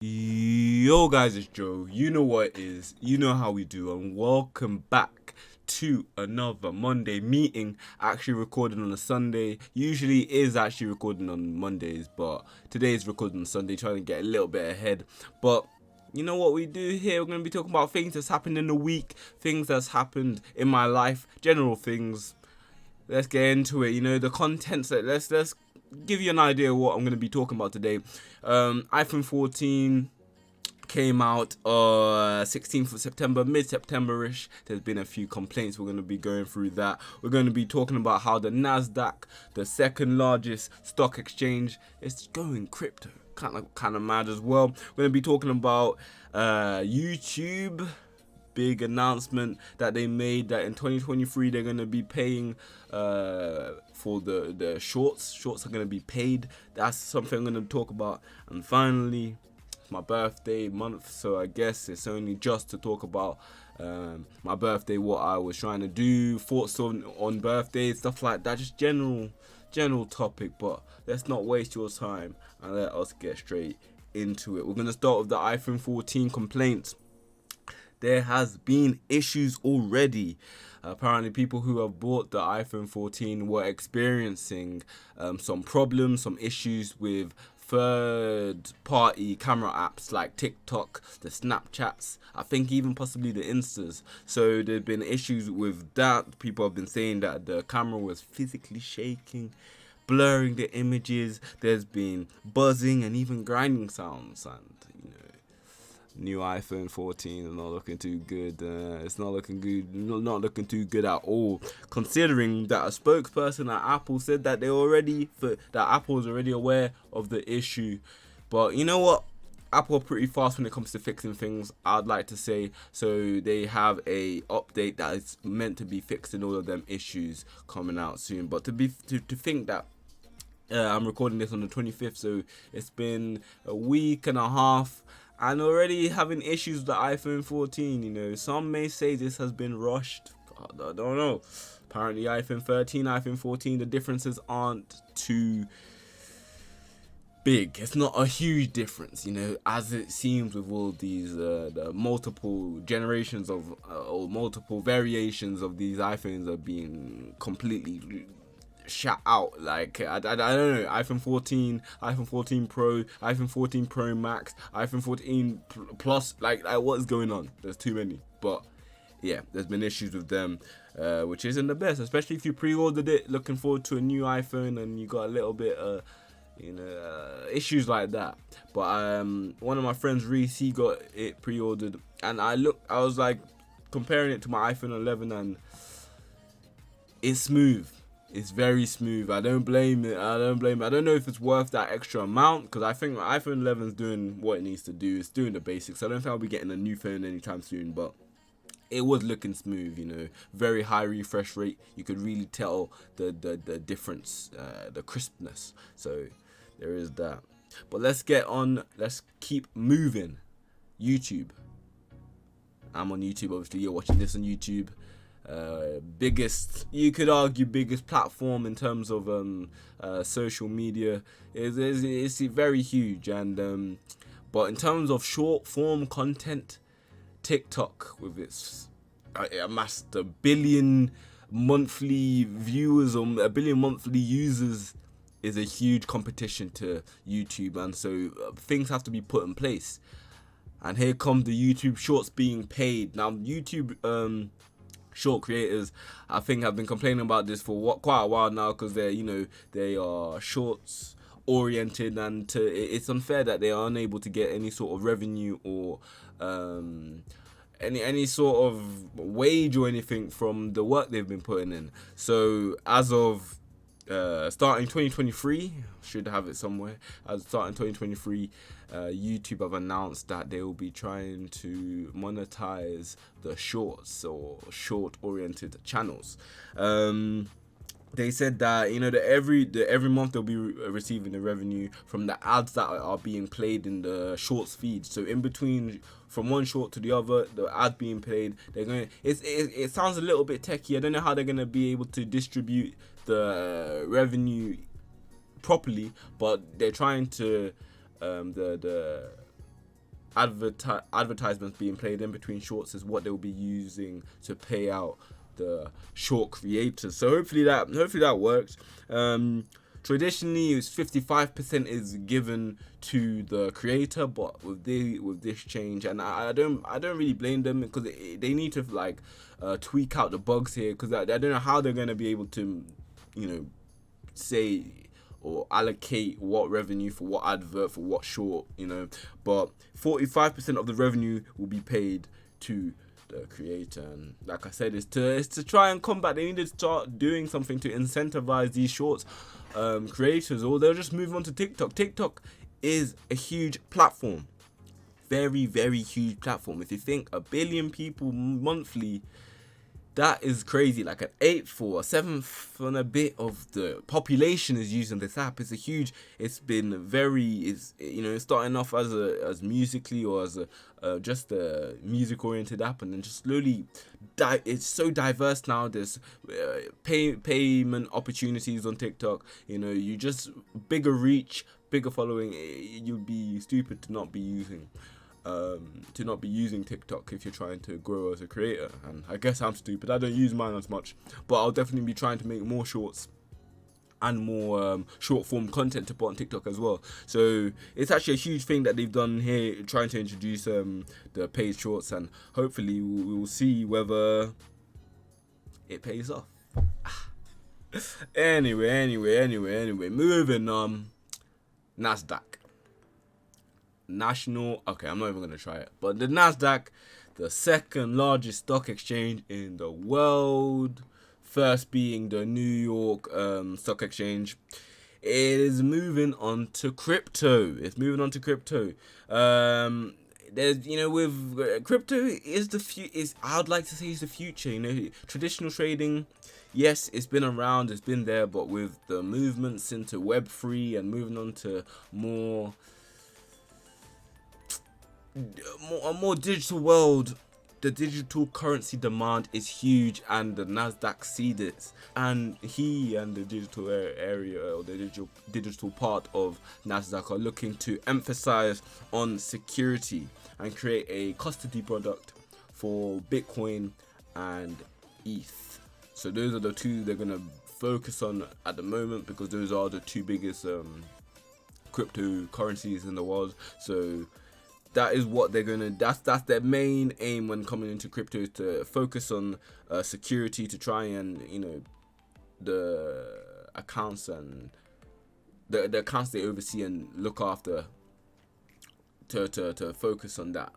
Yo guys, it's Joe. You know what it is, you know how we do, and welcome back to another Monday meeting. Actually recording on a Sunday. Usually is actually recording on Mondays, but today is recording on Sunday, trying to get a little bit ahead. But you know what we do here? We're going to be talking about things that's happened in the week, things that's happened in my life, general things. Let's get into it. You know, the contents that let's give you an idea of what I'm going to be talking about today. iPhone 14 came out 16th of September, mid-September-ish. There's been a few complaints. We're going to be going through that. We're going to be talking about how the NASDAQ, the second largest stock exchange, is going crypto. Kind of mad as well. We're going to be talking about YouTube. Big announcement that they made that in 2023 they're going to be paying for the shorts are going to be paid. That's something I'm going to talk about. And finally, it's my birthday month, so I guess it's only just to talk about my birthday, what I was trying to do, thoughts on birthdays, stuff like that, just general topic. But let's not waste your time and let us get straight into it. We're going to start with the iPhone 14 complaints. There has been issues already. Apparently, people who have bought the iPhone 14 were experiencing some problems, some issues with third-party camera apps like TikTok, the Snapchats, I think even possibly the Instas. So there's been issues with that. People have been saying that the camera was physically shaking, blurring the images. There's been buzzing and even grinding sounds, and new iPhone 14 is not looking too good. It's not looking good. Not looking too good at all. Considering that a spokesperson at Apple said that Apple is already aware of the issue. But you know what? Apple are pretty fast when it comes to fixing things, I'd like to say. So they have a update that is meant to be fixing all of them issues coming out soon. But to think that I'm recording this on the 25th, so it's been a week and a half. And already having issues with the iPhone 14, some may say this has been rushed. I don't know. Apparently iPhone 13, iPhone 14, the differences aren't too big. It's not a huge difference, as it seems with all these the multiple generations of or multiple variations of these iPhones are being completely shut out. Like I don't know, iPhone 14, iPhone 14 Pro, iPhone 14 Pro Max, iPhone 14 Plus, like what is going on? There's too many. But yeah, there's been issues with them, which isn't the best, especially if you pre-ordered it looking forward to a new iPhone and you got a little bit issues like that. But one of my friends, Reese, he got it pre-ordered, and I was like comparing it to my iPhone 11, and it's smooth. It's very smooth. I don't blame it. I don't know if it's worth that extra amount, because I think my iPhone 11 is doing what it needs to do. It's doing the basics. I don't think I'll be getting a new phone anytime soon, but it was looking smooth, very high refresh rate. You could really tell the difference, the crispness. So there is that. But let's keep moving. YouTube. I'm on YouTube, obviously. You're watching this on YouTube. You could argue biggest platform in terms of social media. It's very huge, and but in terms of short form content, TikTok, with its amassed a billion monthly viewers or a billion monthly users, is a huge competition to YouTube, and so things have to be put in place. And here come the YouTube Shorts being paid. Now YouTube short creators, I think, have been complaining about this for quite a while now, because they are shorts oriented, and it's unfair that they are unable to get any sort of revenue or any sort of wage or anything from the work they've been putting in. So as of starting 2023, should have it somewhere. As starting 2023, YouTube have announced that they will be trying to monetize the shorts or short-oriented channels. They said that every month they'll be receiving the revenue from the ads that are being played in the shorts feed. So in between, from one short to the other, the ad being played, it sounds a little bit techie. I don't know how they're gonna be able to distribute the revenue properly, but they're trying to the advertisements being played in between shorts is what they'll be using to pay out the short creators. So hopefully that works. Traditionally, it's 55% is given to the creator, but with this change, and I don't really blame them, because they need to like tweak out the bugs here, because I don't know how they're going to be able to, say or allocate what revenue for what advert for what short, but 45% of the revenue will be paid to the creator. And like I said, it's to try and combat. They need to start doing something to incentivize these shorts creators, or they'll just move on to TikTok. TikTok is a huge platform, very, very huge platform. If you think 1 billion people monthly, that is crazy. Like an eighth or a seventh and a bit of the population is using this app. It's been very, starting off as Musically, or as just a music oriented app, and then just slowly it's so diverse now. There's payment opportunities on TikTok. You just bigger reach, bigger following. You'd be stupid to not be using TikTok if you're trying to grow as a creator. And I guess I'm stupid, I don't use mine as much, but I'll definitely be trying to make more shorts and more short form content to put on TikTok as well. So it's actually a huge thing that they've done here, trying to introduce the paid shorts, and hopefully we'll see whether it pays off. Anyway, moving on. NASDAQ. Okay, I'm not even going to try it. But the NASDAQ, the second largest stock exchange in the world, first being the New York Stock Exchange, is moving on to crypto. There's, with crypto I'd like to say is the future. Traditional trading, yes, it's been around, it's been there, but with the movements into Web3 and moving on to a more digital world, the digital currency demand is huge, and the NASDAQ sees it. And he and the digital area, or the digital part of NASDAQ, are looking to emphasize on security and create a custody product for Bitcoin and ETH. So those are the two they're going to focus on at the moment, because those are the two biggest cryptocurrencies in the world. So that is what they're gonna. That's their main aim when coming into crypto, is to focus on security, to try and the accounts and the accounts they oversee and look after, to focus on that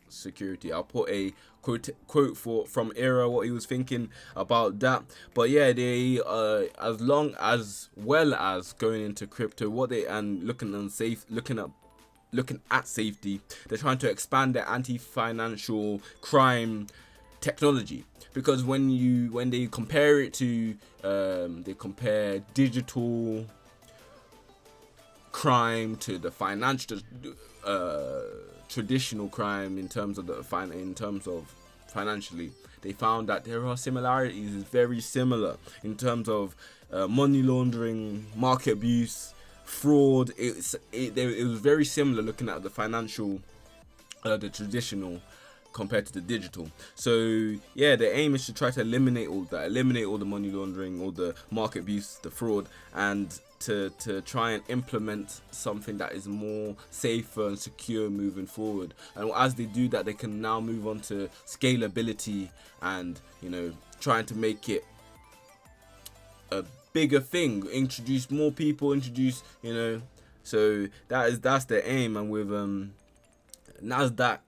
security. I'll put a quote from Era, what he was thinking about that. But yeah, they as well as going into crypto, looking at safety, they're trying to expand their anti-financial crime technology, because when they compare it to they compare digital crime to the financial traditional crime in terms of financially, they found that there are similarities. It's very similar in terms of money laundering, market abuse, fraud. It was very similar looking at the financial, the traditional compared to the digital. So yeah, the aim is to try to eliminate all the money laundering, all the market abuse, the fraud, and to try and implement something that is more safer and secure moving forward. And as they do that, they can now move on to scalability and trying to make it a bigger thing, introduce more people, so that's the aim. And with NASDAQ,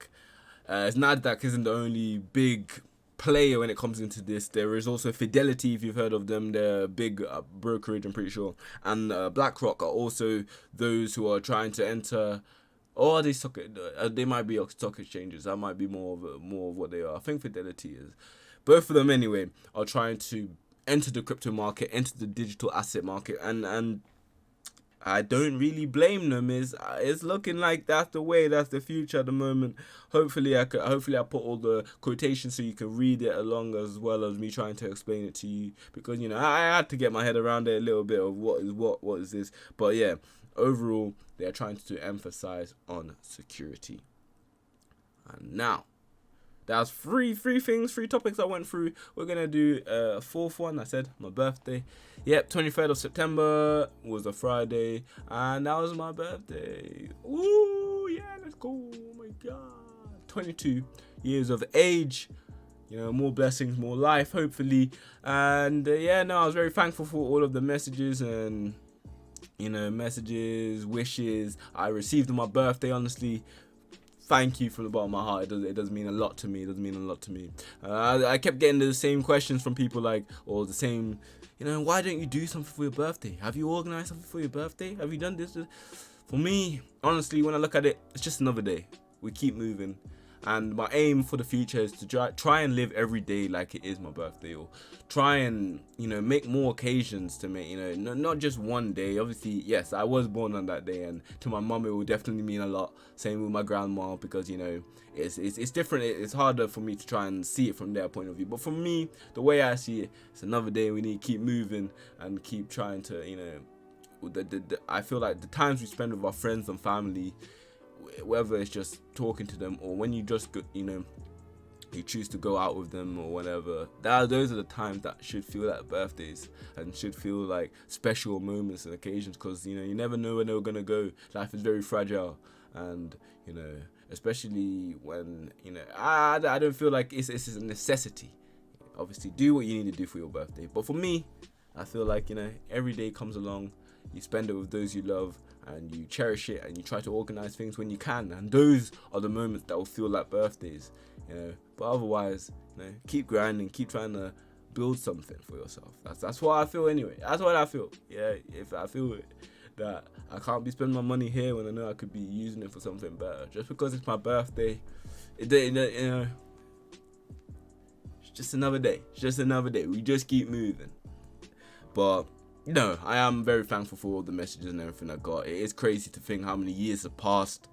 NASDAQ isn't the only big player when it comes into this. There is also Fidelity, if you've heard of them. They're a big brokerage, I'm pretty sure, and BlackRock are also those who are trying to enter. Or they might be stock exchanges. That might be more of what they are. I think Fidelity is. Both of them anyway are trying to enter the crypto market, enter the digital asset market, and I don't really blame them. It's looking like that's the way, that's the future at the moment. Hopefully I put all the quotations so you can read it along, as well as me trying to explain it to you, because I had to get my head around it a little bit of what is this. But yeah, overall they're trying to emphasize on security. And now, that's three topics I went through. We're gonna do a fourth one. I said my birthday. Yep, 23rd of September was a Friday, and that was my birthday. Woo, yeah, let's go. Oh my god, 22 years of age. You know, more blessings, more life, hopefully. And I was very thankful for all of the messages and wishes I received on my birthday. Honestly, thank you from the bottom of my heart. It does mean a lot to me. I kept getting the same questions from people, or the same, why don't you do something for your birthday? Have you organized something for your birthday? Have you done this? For me, honestly, when I look at it, it's just another day. We keep moving. And my aim for the future is to try and live every day like it is my birthday, or try and, make more occasions to make, not just one day. Obviously, yes, I was born on that day, and to my mum, it will definitely mean a lot. Same with my grandma, because, it's different. It's harder for me to try and see it from their point of view. But for me, the way I see it, it's another day. We need to keep moving and keep trying to, I feel like the times we spend with our friends and family, whether it's just talking to them or when you just you choose to go out with them or whatever, those are the times that should feel like birthdays and should feel like special moments and occasions, because you never know when they're gonna go. Life is very fragile, and especially when I don't feel like it's a necessity. Obviously, do what you need to do for your birthday, but for me, I feel like every day comes along, you spend it with those you love, and you cherish it, and you try to organize things when you can, and those are the moments that will feel like birthdays. But otherwise, keep grinding, keep trying to build something for yourself. That's what I feel anyway. That's what I feel. Yeah, if I feel it, that I can't be spending my money here when I know I could be using it for something better. Just because it's my birthday, it's just another day. It's just another day. We just keep moving. But no, I am very thankful for all the messages and everything I got. It is crazy to think how many years have passed.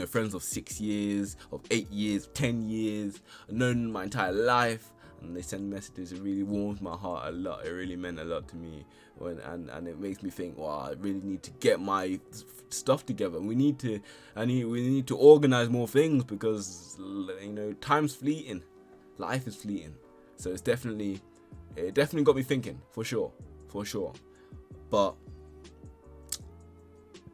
Friends of 6 years, of 8 years, 10 years, I've known my entire life, and they send messages. It really warms my heart a lot. It really meant a lot to me, and it makes me think, wow, I really need to get my stuff together. We need to organize more things, because time's fleeting, life is fleeting. So it definitely got me thinking, for sure. But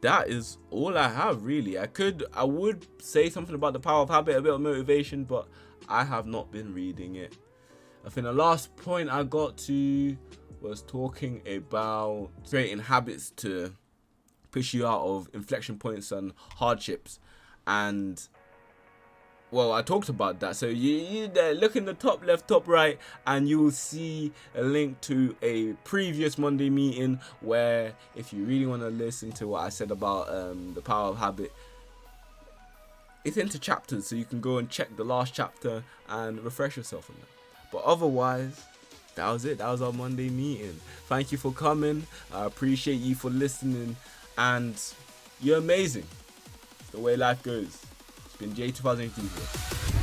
that is all I have, really. I would say something about the power of habit, a bit of motivation, but I have not been reading it. I think the last point I got to was talking about creating habits to push you out of inflection points and hardships. And well, I talked about that. So you look in the top left, top right, and you will see a link to a previous Monday meeting, where if you really want to listen to what I said about the power of habit, it's into chapters, so you can go and check the last chapter and refresh yourself on that. But otherwise, that was it. That was our Monday meeting. Thank you for coming. I appreciate you for listening, and you're amazing. The way life goes. It's been J2018 here.